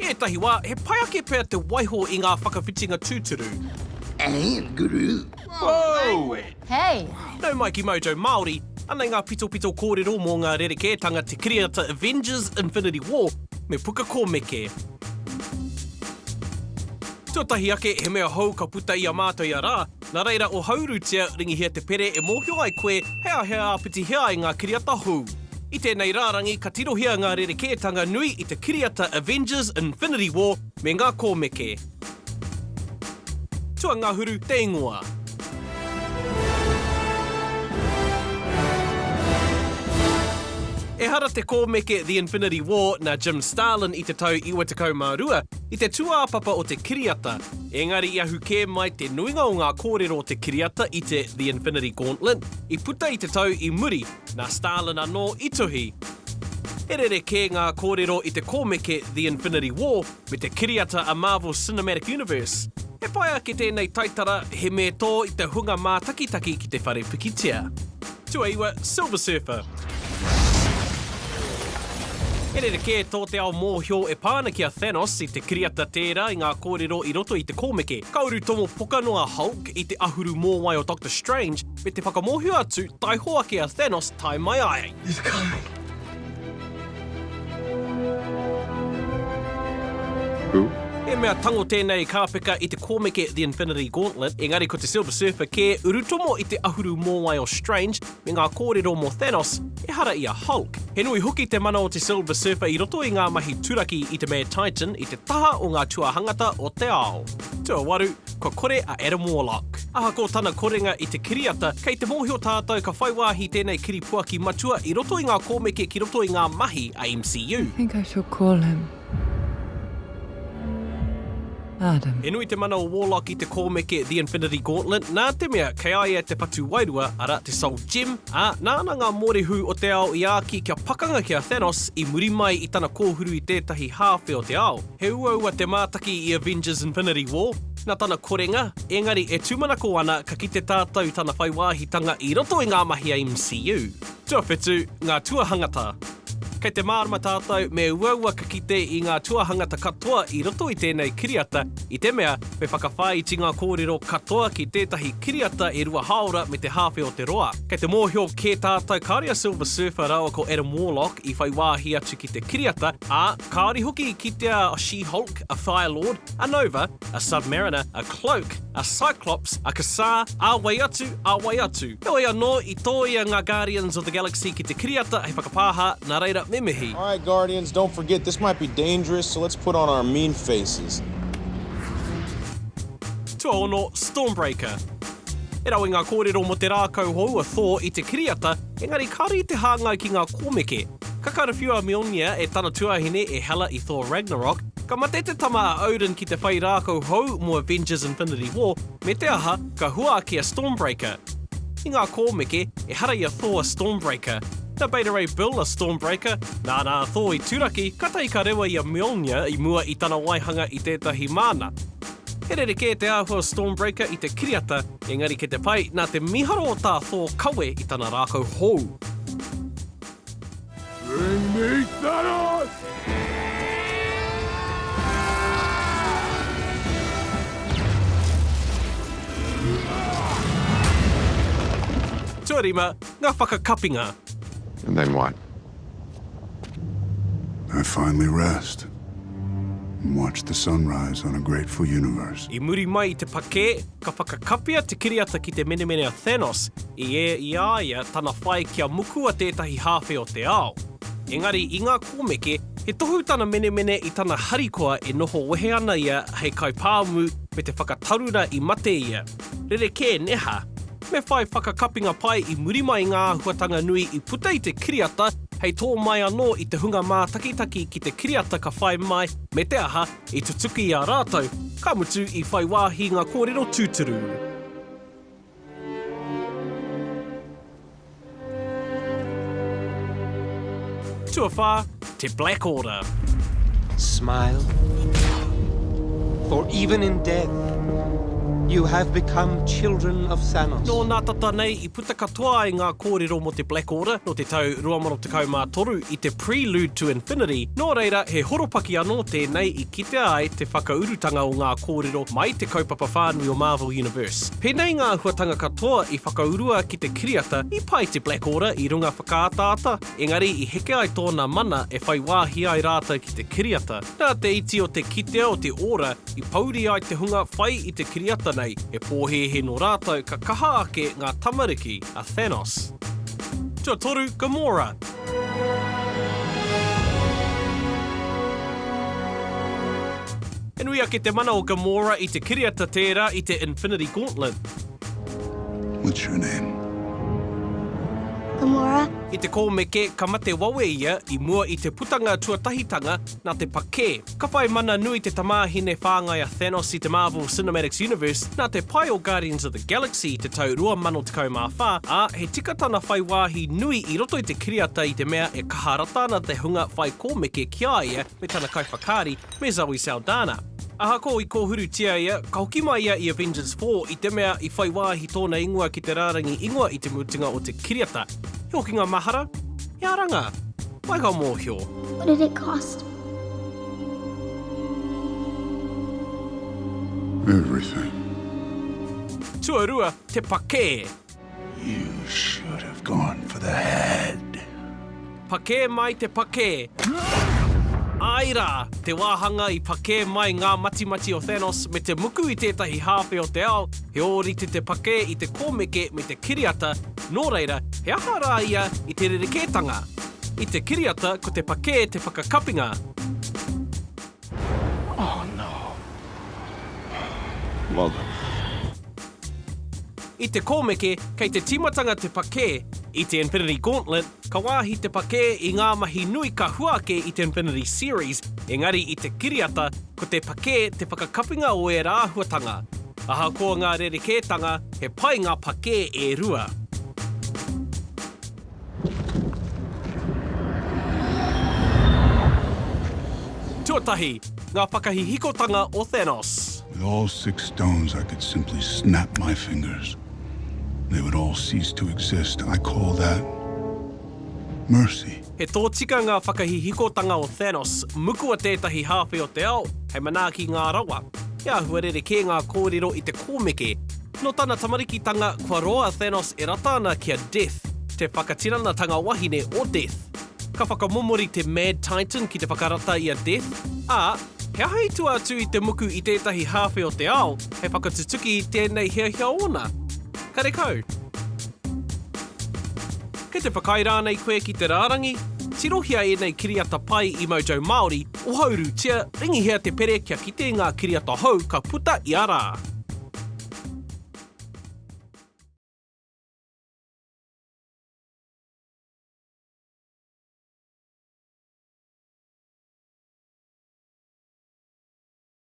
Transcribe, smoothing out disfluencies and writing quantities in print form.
Ētahi wā, he pai ake pēr te waiho I ngā whakawhitinga tūturu. And guru. Whoa! Hey! No mai ki Mojo Māori, anei ngā pito kōrero mō ngā rerekētanga te kiriata Avengers Infinity War me puka kōmeke. Tuatahi ake he mea hou ka puta I a mātou I a rā, nā reira o haurutia ringihia te pere e mōhio ai koe hea piti hea I ngā kiriata hou. I tēnei rārangi ka tirohia ngā rerekētanga nui I te kiriata Avengers Infinity War me ngā kōmeke. Tua ngā huru te ingoa. E hara te kōmeke The Infinity War na Jim Starlin I te tau 92 I te tuāpapa o te kiriata. Engari I ahu kē mai te nuinga o ngā kōrero o te kiriata I te The Infinity Gauntlet. I puta I te tau I muri, nā Starlin anō I tuhi. E rerekē ngā kōrero I te kōmeke The Infinity War me te kiriata a Marvel Cinematic Universe. E pai ake tēnei taitara he me tō I te hunga mā takitaki ki te whare pikitia. Tua iwa, Silver Surfer. E rerekē tō te ao mōhio e pāna ki a Thanos I te kiriata tērā I ngā kōrero I roto I te kōmeke. Kauru tomo puka noa Hulk I te ahuru mōwai o Doctor Strange, me te whakamōhio atu tai hoa ki a Thanos tai mai ai. He's coming. Who? E mea tango tēnei kāpeka I te kōmeke The Infinity Gauntlet, engari ko te Silver Surfer kē urutomo I te ahuru mōwai o Strange, me ngā kōrero mō Thanos, e hara I a Hulk. He nui hoki te mana o te Silver Surfer I roto I ngā mahi turaki I te Mad Titan I te taha o ngā tuahangata o te ao. Tua waru, ko kore a Adam Warlock. Aha ko tana korenga I te kiriata, kei te mōhio tātou ka whaiwāhi tēnei kiripuaki matua I roto I ngā kōmeke ki roto I ngā mahi a MCU. I think I shall call him Adam. E nui te mana o Warlock I te kōmeke The Infinity Gauntlet, nā te mea kei aia te patu wairua ara te Soul Gem, a nāna ngā mōrehu o te ao I āki kia pakanga ki a Thanos I muri mai I tana kōhuru I tētahi hāwhi o te ao. He ua te mātaki I Avengers Infinity War, nā tana korenga, engari e tūmanako ana ka ki te tātou tana whaiwāhitanga I roto I ngā mahi a MCU. Tua whetū, ngā tuahangata. Kei te mārama tātou me uaua ka kite I ngā tuahangata katoa I roto I tēnei kiriata, I te mea me whakawhai ti ngā kōrero katoa ki tētahi kiriata e rua haora me te hāwhi o te roa. Kei te mōhio kē tātou kāria Silver Surfer rawa ko Adam Warlock I whaiwāhi atu ki te kiriata, a kāri hoki I kitea a She-Hulk, a Fire Lord, a Nova, a Submariner, a Cloak, a Cyclops, a Kasar, a wai atu. Heoi anō I tōia ngā Guardians of the Galaxy ki te kiriata hei whakapāha nā reira me mihi. All right, Guardians, don't forget this might be dangerous, so let's put on our mean faces. Tua ono, Stormbreaker. E rau I ngā kōrero mo te rākau hou a Thor I te kiriata, engari kāri I te hāngai ki ngā kōmeke. Ka karawhiua Mjolnir e tana tuahine e hela I Thor Ragnarok, ka mate te tama a Odin ki te whai rākau hou mo Avengers Infinity War, me te aha ka hua ki a Stormbreaker. I ngā kōmeke e hara I a Thor Stormbreaker. Na Beta Ray Bill a Stormbreaker, nā Thor I turaki, katai ka rewa I a Mjolnir I mua I tana waihanga I tētahi mana. He rerekē te āhua Stormbreaker I te kiriata, engari ke te pai nā te miharo o tā Thor kawe I tana rākau hou. Bring me Thanos! Tuarima, ngā whakakapinga. And then what? I finally rest and watch the sunrise on a grateful universe. I muri mai I te pakē, ka whakakapia te kiriata ki te menemene a Thanos, I aia tana whai kia muku a tētahi hāwhi o te ao. Engari, I ngā kōmeke, he tohu tana menemene I tana harikoa e noho wehe ana ia hei kaipāmu me te whakatarura I mate ia. Rerekē neha, me whai whakakapinga pai I muri mai ngā huatanga nui I puta I te kiriata, hei tō mai anō I te hunga mā takitaki ki te kiriata ka whai mai, me te aha I tutuki I a rātou, ka mutu I whai wāhi ngā kōrero tūturu. Tua whā, te Black Order. Smile. For even in death, You have become children of Thanos. Nō nā tata nei I puta katoa I ngā kōrero mo te Black Order no te tau 2013 I te Prelude to Infinity. Nō reira, he horopaki anō tēnei I kitea ai te whakaurutanga o ngā kōrero mai te kaupapa whānui o Marvel Universe. Pēnei ngā huatanga katoa I whakaurua ki te kiriata I pai te Black Order I runga whakaataata. Engari I heke ai tōna mana e whai wāhi ai rātou ki te kiriata. Nā te iti o te kitea o te ora I pauri ai te hunga whai I te kiriata nei, e pōhehe no rātou ka kaha ake ngā tamariki a Thanos. Tua toru, Gamora. E nui ake te mana o Gamora I te kiriata tērā I te Infinity Gauntlet. What's your name? Gamora. I te kōmeke, ka mate wawe ia I mua I te putanga tuatahitanga nā te pakē. Ka whai mana nui te tamāhine whāngai a Thanos I te Marvel Cinematic Universe nā te pai o Guardians of the Galaxy te tau 2014, a he tikatana whai wāhi nui I roto I te kiriata I te mea e kaharata na te hunga whai kōmeke kia ia me tana kaiwhakari me Zoe Saldana. Ahako I kōhuru tia ia, ka hoki mai ia I Avengers 4 I te mea I whai wāhi tōna ingoa ki te rārangi ingoa I te mutunga o te kiriata. He hoki ngā mahara, he aranga, mai ka mōhio. What did it cost? Everything. Tuarua, te pakē. You should have gone for the head. Pakē mai te pakē. Aira, te wāhanga I pakē mai ngā matimati o Thanos me te muku I tētahi hāwhe o te ao, he ōrite te pakē I te kōmeke me te kiriata, nō reira, he aha rā ia I te rerekētanga. I te kiriata, ko te pakē te whakakapinga. Oh, no. Mother. I te kōmeke, kei te timatanga te pakē, I te Infinity Gauntlet, ka wāhi te pakē I ngā mahi nui ka huake I te Infinity Series, engari I te kiriata, ko te pakē te whakakapinga o e rāhuatanga. Aha ko ngā rerekētanga, he pai ngā pakē e rua. Tuatahi, ngā whakahihikotanga o Thanos. With all 6 stones, I could simply snap my fingers. They would all cease to exist. I call that mercy. He tōtika ngā whakahihikotanga o Thanos, mukua tētahi hāwhe o te ao, hei manaaki ngā rawa. Ia huarereke ngā kōrero I te kōmeke. No tana tamarikitanga, kua roa Thanos e ratana kia Death, te whakatiranatanga wahine o Death. Ka whakamomori te Mad Titan ki te whakarata I a Death, a he ahai tua atu I te muku I tētahi hāwhe o te ao, hei whakatutuki I tēnei hea ona. Kare kau. Kei te whakairānei koe ki te rārangi, tirohia e nei kiriata pai I Mojo Māori, o hauru tia, ringi hea te pere kia kite ngā kiriata hou ka puta I ara.